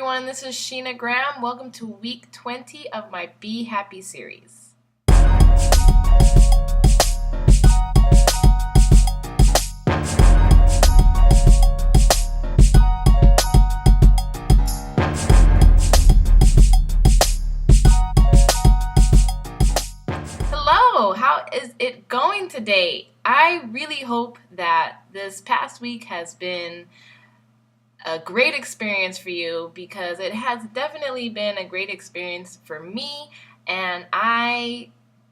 everyone, this is Sheena Graham. Welcome to week 20 of my Be Happy series. Hello, how is it going today? I really hope that this past week has been a great experience for you, because it has definitely been a great experience for me, and I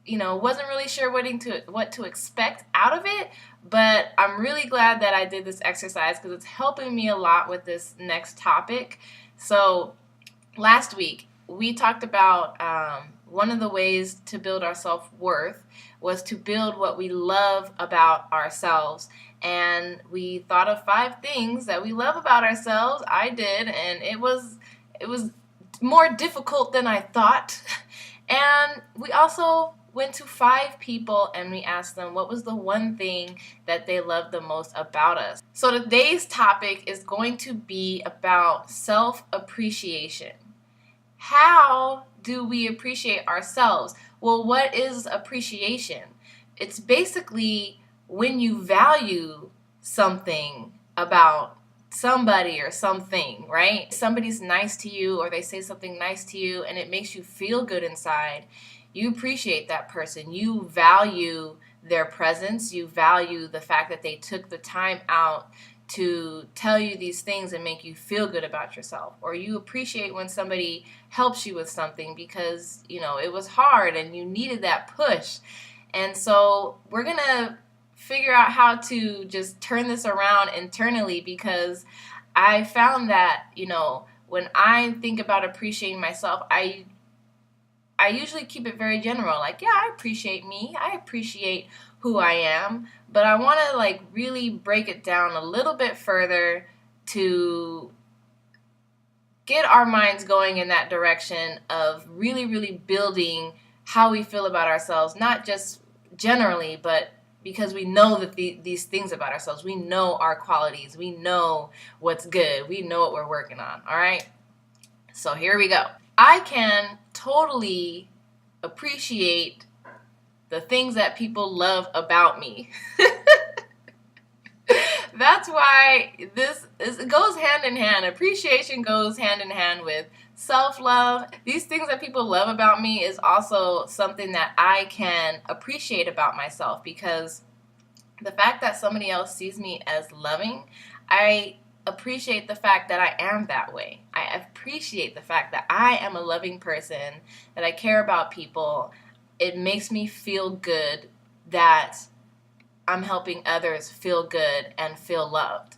wasn't really sure what to expect out of it, but I'm really glad that I did this exercise because it's helping me a lot with this next topic. So last week we talked about one of the ways to build our self-worth was to build what we love about ourselves. And we thought of 5 things that we love about ourselves. I did, and it was more difficult than I thought. And we also went to 5 people and we asked them what was the one thing that they loved the most about us. So today's topic is going to be about self-appreciation. How do we appreciate ourselves? Well, what is appreciation? It's basically when you value something about somebody or something, right? Somebody's nice to you or they say something nice to you and it makes you feel good inside. You appreciate that person. You value their presence. You value the fact that they took the time out to tell you these things and make you feel good about yourself. Or you appreciate when somebody helps you with something because, it was hard and you needed that push. And so we're going to figure out how to just turn this around internally, because I found that, when I think about appreciating myself, I usually keep it very general. Like, yeah, I appreciate me. I appreciate who I am. But I want to really break it down a little bit further to get our minds going in that direction of really, really building how we feel about ourselves, not just generally, but because we know that these things about ourselves. We know our qualities. We know what's good. We know what we're working on. All right? So here we go. I can totally appreciate the things that people love about me. That's why it goes hand in hand. Appreciation goes hand in hand with self-love. These things that people love about me is also something that I can appreciate about myself, because the fact that somebody else sees me as loving, I appreciate the fact that I am that way. I appreciate the fact that I am a loving person, that I care about people. It makes me feel good that I'm helping others feel good and feel loved.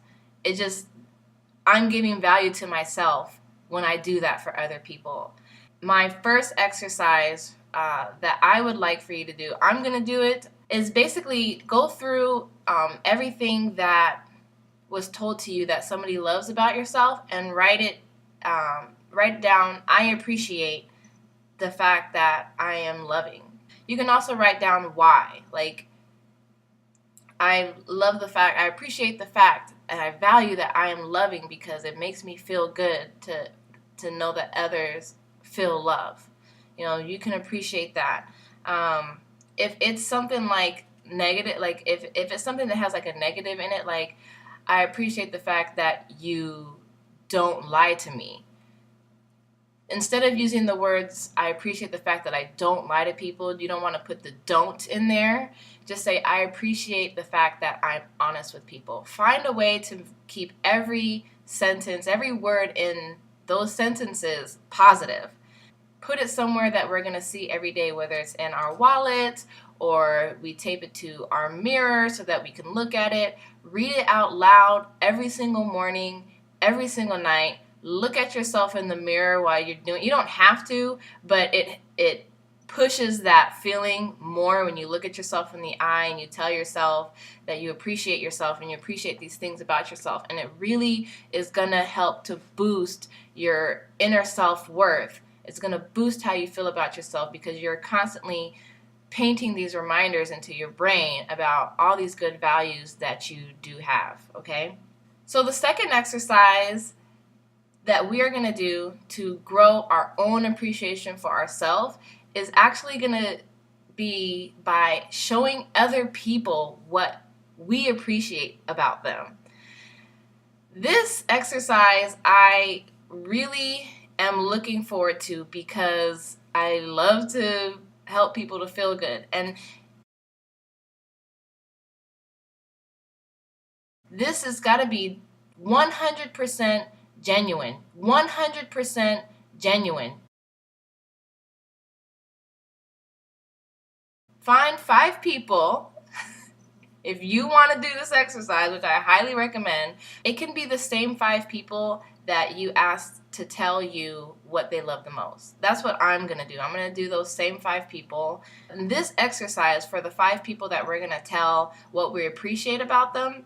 I'm giving value to myself when I do that for other people. My first exercise that I would like for you to do, I'm going to do it, is basically go through everything that was told to you that somebody loves about yourself and write down, I appreciate the fact that I am loving. You can also write down why. I appreciate the fact, and I value that I am loving because it makes me feel good to know that others feel love. You can appreciate that. If it's something like negative, if it's something that has a negative in it, I appreciate the fact that you don't lie to me. Instead of using the words, I appreciate the fact that I don't lie to people, you don't want to put the don't in there. Just say, I appreciate the fact that I'm honest with people. Find a way to keep every sentence, every word in those sentences positive. Put it somewhere that we're going to see every day, whether it's in our wallet or we tape it to our mirror so that we can look at it. Read it out loud every single morning, every single night. Look at yourself in the mirror while you're doing it. You don't have to, but it pushes that feeling more when you look at yourself in the eye and you tell yourself that you appreciate yourself and you appreciate these things about yourself. And it really is going to help to boost your inner self-worth. It's going to boost how you feel about yourself, because you're constantly painting these reminders into your brain about all these good values that you do have, okay? So the second exercise that we are going to do to grow our own appreciation for ourselves is actually going to be by showing other people what we appreciate about them. This exercise I really am looking forward to because I love to help people to feel good. And this has got to be 100% genuine. 100% genuine. Find 5 people. If you want to do this exercise, which I highly recommend, it can be the same 5 people that you asked to tell you what they love the most. That's what I'm going to do. I'm going to do those same 5 people. And this exercise, for the 5 people that we're going to tell what we appreciate about them,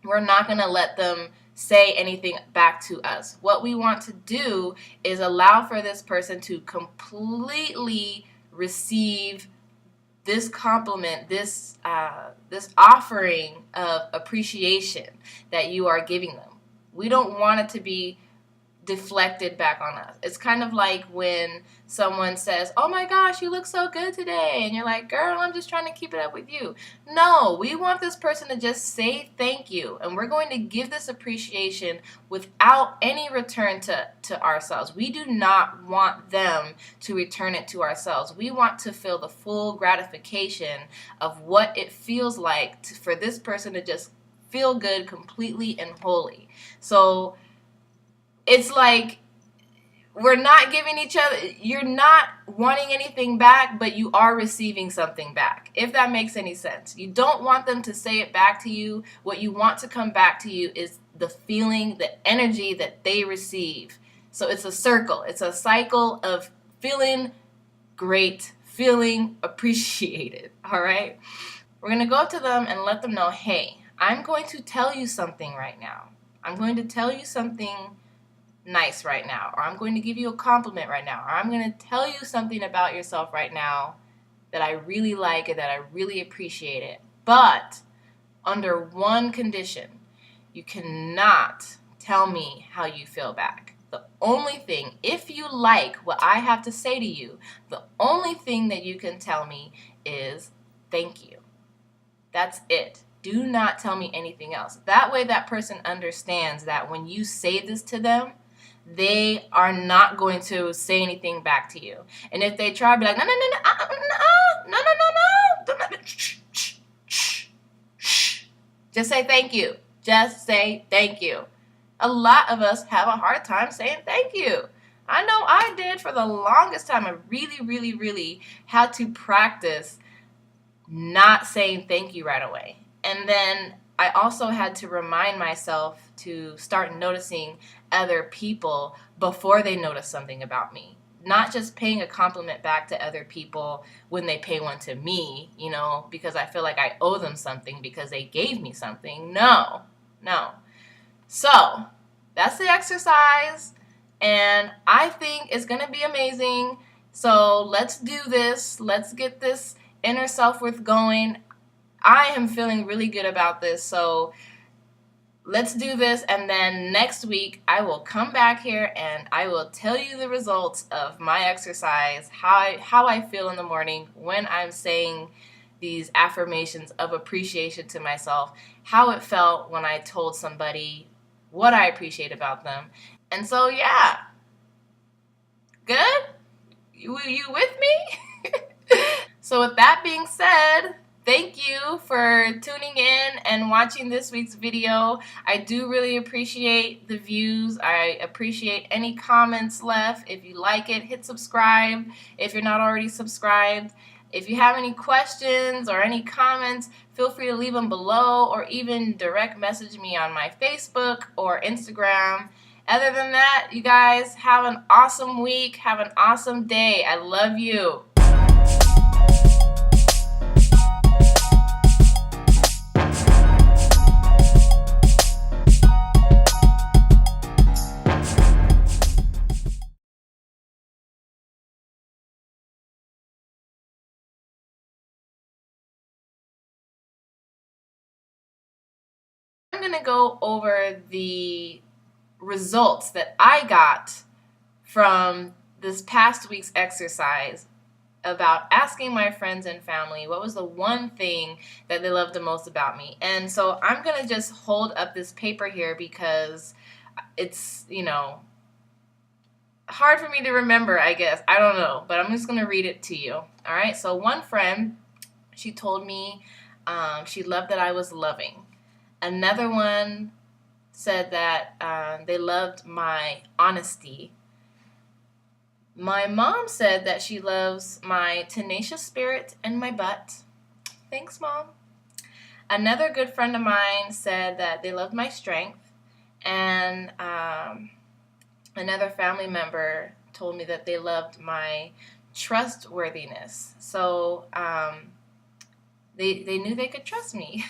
we're not going to let them say anything back to us. What we want to do is allow for this person to completely receive this compliment, this offering of appreciation that you are giving them. We don't want it to be deflected back on us. It's kind of like when someone says, "Oh my gosh, you look so good today," and you're like, "Girl, I'm just trying to keep it up with you." No, we want this person to just say thank you, and we're going to give this appreciation without any return to ourselves. We do not want them to return it to ourselves. We want to feel the full gratification of what it feels like for this person to just feel good completely and wholly. So it's like we're not giving each other, you're not wanting anything back, but you are receiving something back, if that makes any sense. You don't want them to say it back to you. What you want to come back to you is the feeling, the energy that they receive. So it's a circle, it's a cycle of feeling great, feeling appreciated, all right? We're going to go up to them and let them know, hey, I'm going to tell you something right now. I'm going to tell you something nice right now, or I'm going to give you a compliment right now, or I'm going to tell you something about yourself right now that I really like and that I really appreciate it. But under one condition, you cannot tell me how you feel back. The only thing, if you like what I have to say to you, the only thing that you can tell me is thank you. That's it. Do not tell me anything else. That way that person understands that when you say this to them, they are not going to say anything back to you. And if they try, be like, no, no, no, no, no, no, no, no, no. Just say thank you. Just say thank you. A lot of us have a hard time saying thank you. I know I did for the longest time. I really, really, really had to practice not saying thank you right away. And then I also had to remind myself to start noticing other people before they notice something about me. Not just paying a compliment back to other people when they pay one to me, because I feel like I owe them something because they gave me something. No, no. So that's the exercise, and I think it's going to be amazing. So let's do this. Let's get this inner self-worth going. I am feeling really good about this, so let's do this, and then next week I will come back here and I will tell you the results of my exercise, how I feel in the morning when I'm saying these affirmations of appreciation to myself, how it felt when I told somebody what I appreciate about them. And so, yeah, good? You with me? So with that being said, thank you for tuning in and watching this week's video. I do really appreciate the views. I appreciate any comments left. If you like it, hit subscribe if you're not already subscribed. If you have any questions or any comments, feel free to leave them below or even direct message me on my Facebook or Instagram. Other than that, you guys have an awesome week. Have an awesome day. I love you. I'm going to go over the results that I got from this past week's exercise about asking my friends and family what was the one thing that they loved the most about me. And so I'm going to just hold up this paper here because it's, hard for me to remember, I guess. I don't know, but I'm just going to read it to you. All right. So one friend, she told me she loved that I was loving. Another one said that they loved my honesty. My mom said that she loves my tenacious spirit and my butt. Thanks, Mom. Another good friend of mine said that they loved my strength. And another family member told me that they loved my trustworthiness. So they knew they could trust me.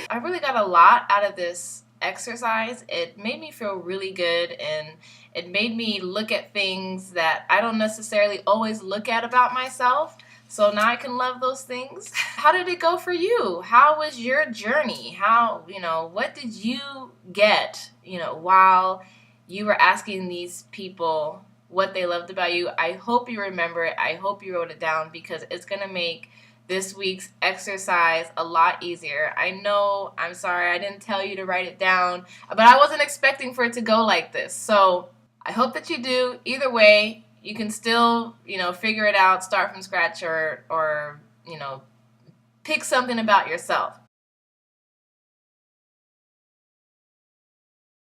I really got a lot out of this exercise. It made me feel really good, and it made me look at things that I don't necessarily always look at about myself. So now I can love those things. How did it go for you? How was your journey? What did you get, while you were asking these people what they loved about you? I hope you remember it. I hope you wrote it down because it's going to make this week's exercise a lot easier. I know, I'm sorry, I didn't tell you to write it down, but I wasn't expecting for it to go like this. So I hope that you do. Either way, you can still, figure it out, start from scratch, or pick something about yourself.